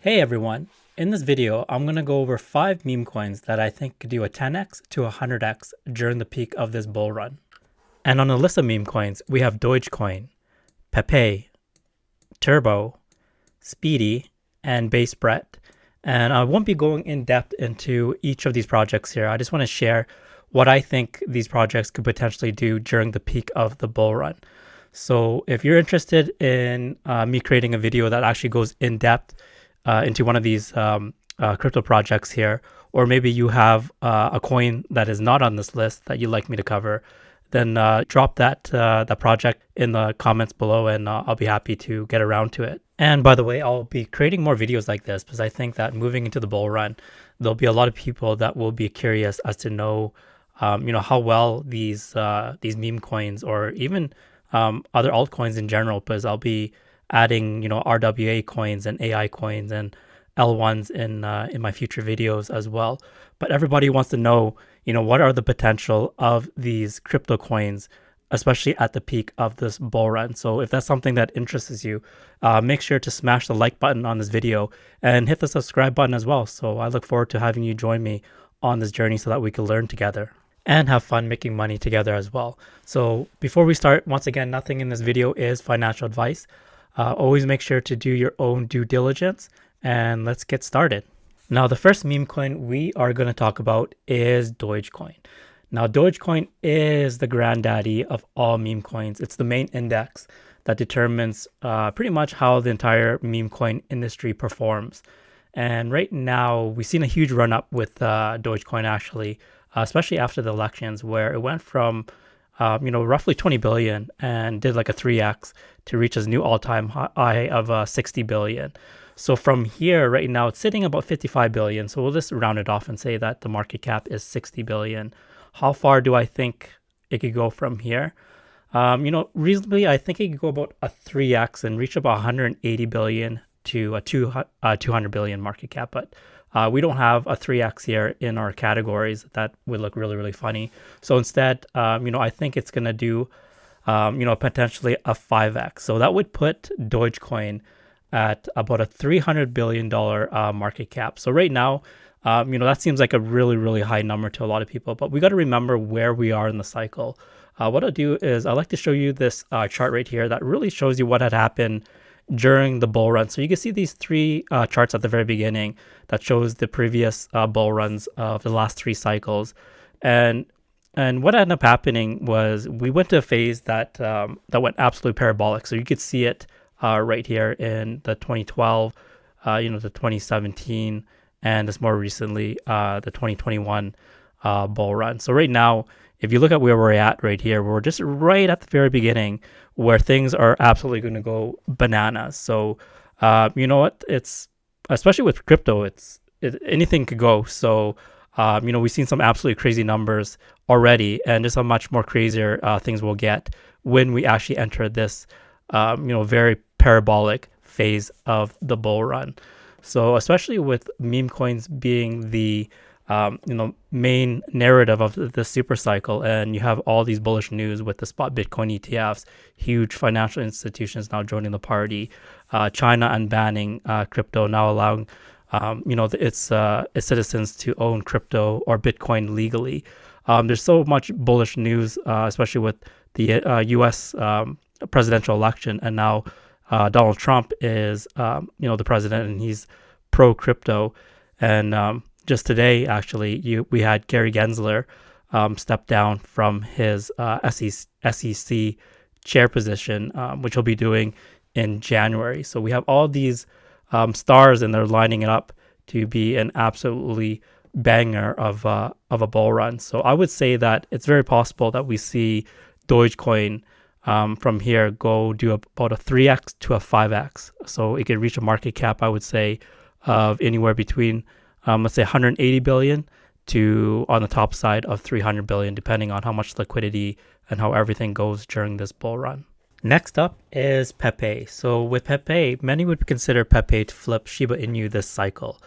Hey everyone, in this video I'm going to go over 5 meme coins that I think could do a 10x to a 100x during the peak of this bull run. And on the list of meme coins we have Dogecoin, Pepe, Turbo, Speedy, and Base Brett. And I won't be going in depth into each of these projects here. I just want to share what I think these projects could potentially do during the peak of the bull run. So if you're interested in me creating a video that actually goes in depth into one of these crypto projects here, or maybe you have a coin that is not on this list that you'd like me to cover, then drop that project in the comments below and I'll be happy to get around to it. And by the way, I'll be creating more videos like this because I think that moving into the bull run, there'll be a lot of people that will be curious as to know, how well these meme coins or even other altcoins in general, because I'll be adding, RWA coins and AI coins and L1s in my future videos as well. But everybody wants to know, what are the potential of these crypto coins, especially at the peak of this bull run. So if that's something that interests you, make sure to smash the like button on this video and hit the subscribe button as well. So I look forward to having you join me on this journey so that we can learn together and have fun making money together as well. So before we start, once again, nothing in this video is financial advice. Always make sure to do your own due diligence, and let's get started. Now, the first meme coin we are going to talk about is Dogecoin. Now, Dogecoin is the granddaddy of all meme coins. It's the main index that determines pretty much how the entire meme coin industry performs. And right now, we've seen a huge run up with Dogecoin actually, especially after the elections, where it went from roughly 20 billion and did like a 3x to reach his new all-time high of 60 billion. So from here, right now, it's sitting about 55 billion. So we'll just round it off and say that the market cap is 60 billion. How far do I think it could go from here? Reasonably, I think it could go about a 3x and reach about 180 billion to a 200 billion market cap. But we don't have a 3x here in our categories. That would look really, really funny. So instead, I think it's going to do, potentially a 5x. So that would put Dogecoin at about a $300 billion market cap. So right now, that seems like a really, really high number to a lot of people. But we got to remember where we are in the cycle. What I'll do is I'd like to show you this chart right here that really shows you what had happened during the bull run. So you can see these three charts at the very beginning that shows the previous bull runs of the last 3 cycles. And what ended up happening was we went to a phase that went absolutely parabolic. So you could see it right here in the 2012, the 2017, and this more recently, the 2021 bull run. So right now, if you look at where we're at right here, we're just right at the very beginning where things are absolutely going to go bananas. So, it's, especially with crypto, anything could go. So, we've seen some absolutely crazy numbers already, and just how much more crazier things will get when we actually enter this, very parabolic phase of the bull run. So, especially with meme coins being the main narrative of the super cycle, and you have all these bullish news with the spot Bitcoin ETFs, huge financial institutions now joining the party, China unbanning crypto, now allowing its citizens to own crypto or Bitcoin legally. There's so much bullish news, especially with the U.S. Presidential election, and now Donald Trump is the president, and he's pro crypto. And just today, actually, we had Gary Gensler step down from his SEC chair position, which he'll be doing in January. So we have all these stars, and they're lining it up to be an absolutely banger of a bull run. So I would say that it's very possible that we see Dogecoin from here do about a 3x to a 5x. So it could reach a market cap, I would say, of anywhere between let's say 180 billion to on the top side of 300 billion, depending on how much liquidity and how everything goes during this bull run. Next up is Pepe. So with Pepe, many would consider Pepe to flip Shiba Inu this cycle.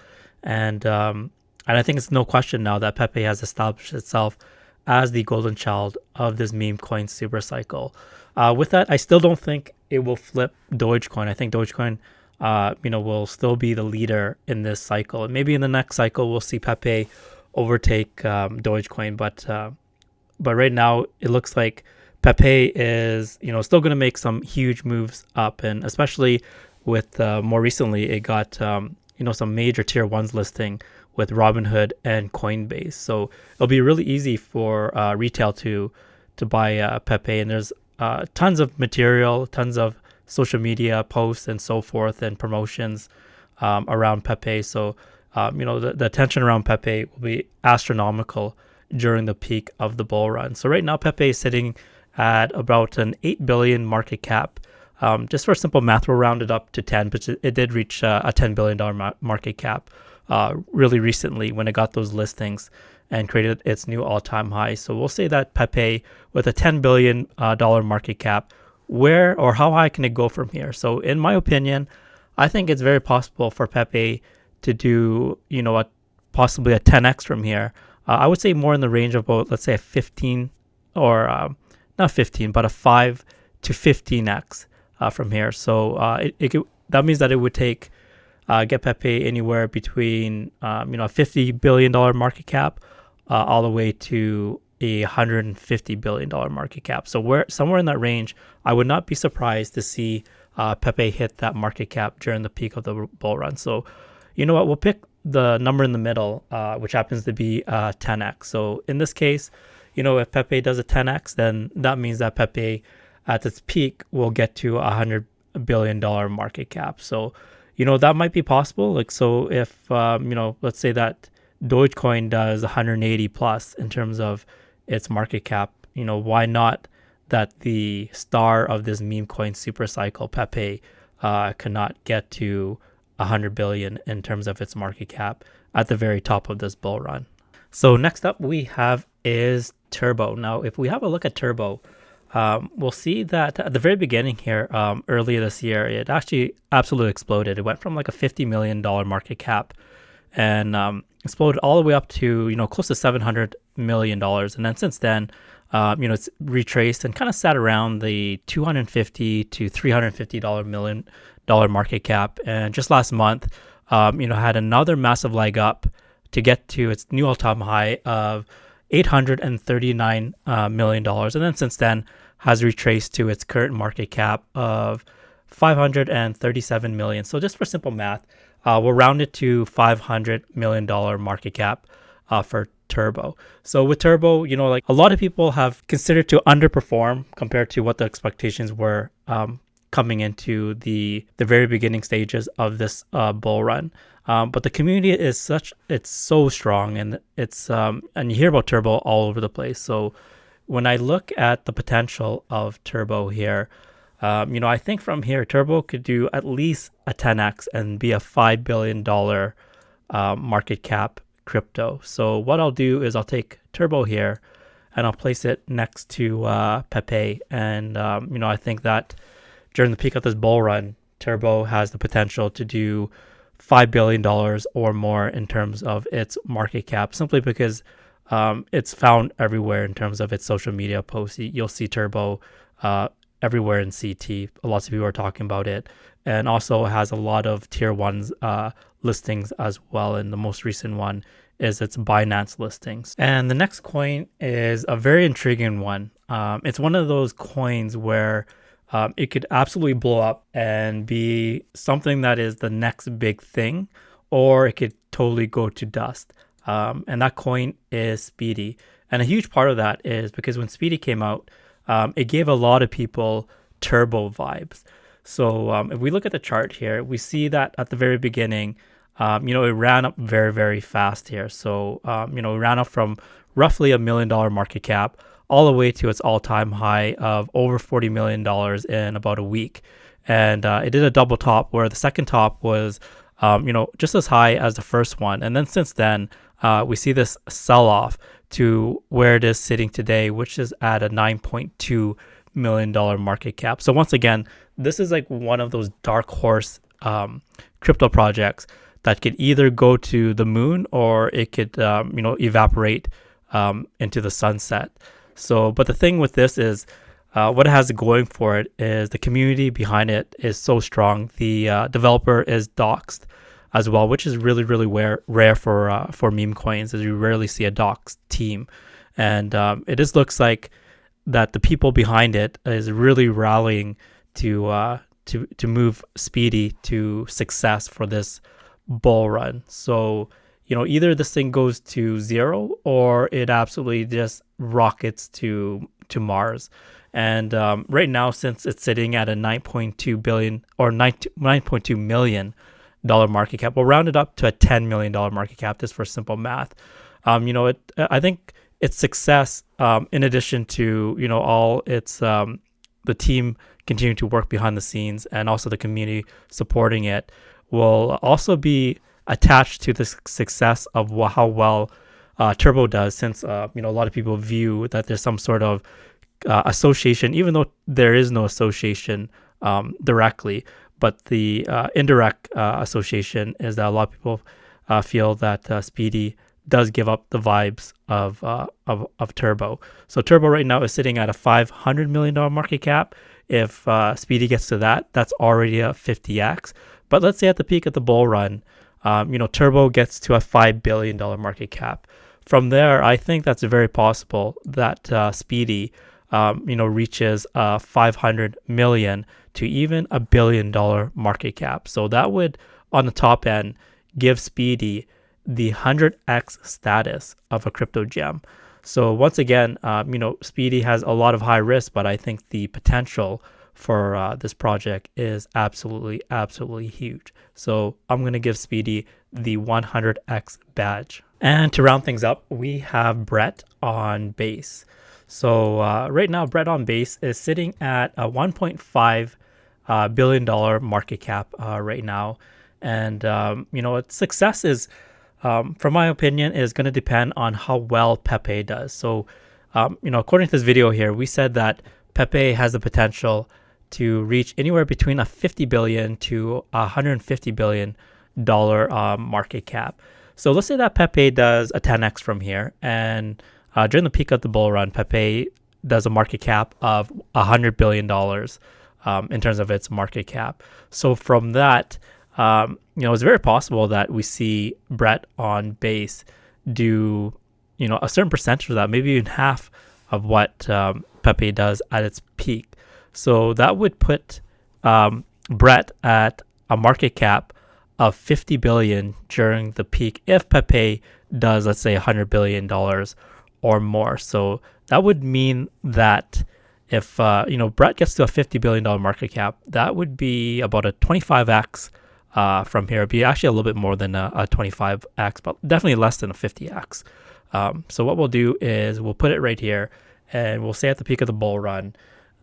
And I think it's no question now that Pepe has established itself as the golden child of this meme coin super cycle. With that, I still don't think it will flip Dogecoin. I think Dogecoin will still be the leader in this cycle. And maybe in the next cycle, we'll see Pepe overtake Dogecoin. But right now, it looks like Pepe is, still going to make some huge moves up. And especially with more recently, it got, some major tier ones listing with Robinhood and Coinbase. So it'll be really easy for retail to buy Pepe. And there's tons of material, tons of social media posts and so forth and promotions around Pepe. So, the attention around Pepe will be astronomical during the peak of the bull run. So right now, Pepe is sitting at about an 8 billion market cap. Just for simple math, we'll round it up to 10, but it did reach a $10 billion market cap really recently when it got those listings and created its new all-time high. So we'll say that Pepe with a $10 billion market cap, where or how high can it go from here? So in my opinion, I think it's very possible for Pepe to do, possibly a 10x from here. I would say more in the range of about, let's say a 15 or not 15, but a 5 to 15x from here. So that means that it would take get Pepe anywhere between a $50 billion market cap all the way to a $150 billion market cap. So somewhere in that range, I would not be surprised to see Pepe hit that market cap during the peak of the bull run. So you know what, we'll pick the number in the middle, which happens to be 10x. So in this case, if Pepe does a 10x, then that means that Pepe at its peak will get to a $100 billion market cap. So, that might be possible. Like, so if, let's say that Dogecoin does 180 plus in terms of its market cap, why not that the star of this meme coin super cycle, Pepe, cannot get to 100 billion in terms of its market cap at the very top of this bull run. So next up we have is Turbo. Now, if we have a look at Turbo, we'll see that at the very beginning here, earlier this year, it actually absolutely exploded. It went from like a $50 million market cap and exploded all the way up to, close to $700 million. And then since then, it's retraced and kind of sat around the $250 to $350 million market cap. And just last month, had another massive leg up to get to its new all-time high of $839 million. And then since then has retraced to its current market cap of $537 million. So just for simple math, we'll round it to $500 million market cap for Turbo. So with Turbo, like a lot of people have considered to underperform compared to what the expectations were coming into the very beginning stages of this bull run. But the community is it's so strong, and it's and you hear about Turbo all over the place. So when I look at the potential of Turbo here, I think from here, Turbo could do at least a 10x and be a $5 billion market cap crypto. So what I'll do is I'll take Turbo here and I'll place it next to Pepe. And, I think that during the peak of this bull run, Turbo has the potential to do $5 billion or more in terms of its market cap, simply because it's found everywhere in terms of its social media posts. You'll see Turbo everywhere in CT. Lots of people are talking about it, and also has a lot of tier ones listings as well. And the most recent one is its Binance listings. And the next coin is a very intriguing one. It's one of those coins where it could absolutely blow up and be something that is the next big thing, or it could totally go to dust. And that coin is Speedy. And a huge part of that is because when Speedy came out, it gave a lot of people Turbo vibes. So if we look at the chart here, we see that at the very beginning, it ran up very, very fast here. So, it ran up from roughly $1 million market cap all the way to its all-time high of over $40 million in about a week. And it did a double top where the second top was, just as high as the first one. And then since then, we see this sell-off to where it is sitting today, which is at a $9.2 million market cap. So once again, this is like one of those dark horse crypto projects that could either go to the moon or it could, evaporate into the sunset. So, but the thing with this is, what it has going for it is the community behind it is so strong. The developer is doxed as well, which is really, really rare for meme coins, as you rarely see a doxed team. And it just looks like that the people behind it is really rallying to move Speedy to success for this bull run. So, either this thing goes to zero or it absolutely just rockets to Mars. And right now, since it's sitting at a 9.2 billion or 9.2 million dollar market cap, we'll round it up to a $10 million market cap just for simple math. I think its success, in addition to all its the team continuing to work behind the scenes and also the community supporting it, will also be attached to the success of how well Turbo does, since a lot of people view that there's some sort of association, even though there is no association directly, but the indirect association is that a lot of people feel that Speedy does give up the vibes of Turbo. So Turbo right now is sitting at a $500 million market cap. If Speedy gets to that, that's already a 50x. But let's say at the peak of the bull run, Turbo gets to a $5 billion market cap. From there, I think that's very possible that Speedy reaches 500 million to even $1 billion market cap. So that would, on the top end, give Speedy the 100x status of a crypto gem. So once again, Speedy has a lot of high risk, but I think the potential for this project is absolutely huge. So I'm going to give Speedy the 100x badge. And to round things up, we have Brett on base. So right now, Brett on base is sitting at a $1.5 billion market cap right now. And, its success is, from my opinion, is going to depend on how well Pepe does. So, according to this video here, we said that Pepe has the potential to reach anywhere between a $50 billion to $150 billion market cap. So let's say that Pepe does a 10x from here, and during the peak of the bull run, Pepe does a market cap of $100 billion in terms of its market cap. So from that, it's very possible that we see Brett on base do, a certain percentage of that, maybe even half of what Pepe does at its peak. So that would put Brett at a market cap of $50 billion during the peak if Pepe does, let's say, $100 billion or more. So that would mean that if Brett gets to a $50 billion market cap, that would be about a 25x from here. It'd be actually a little bit more than a 25x, but definitely less than a 50x. So what we'll do is we'll put it right here, and we'll say at the peak of the bull run,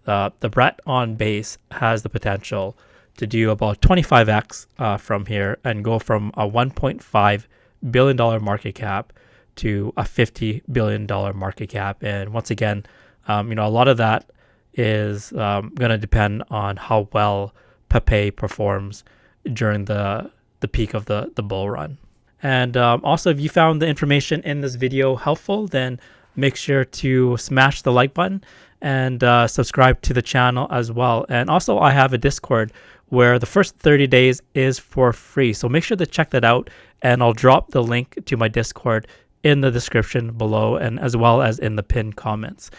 the Brett on base has the potential to do about 25x from here and go from a $1.5 billion market cap to a $50 billion market cap. And once again, a lot of that is going to depend on how well Pepe performs during the peak of the bull run. And also, if you found the information in this video helpful, then make sure to smash the like button and subscribe to the channel as well. And also, I have a Discord where the first 30 days is for free. So make sure to check that out, and I'll drop the link to my Discord in the description below, and as well as in the pinned comments.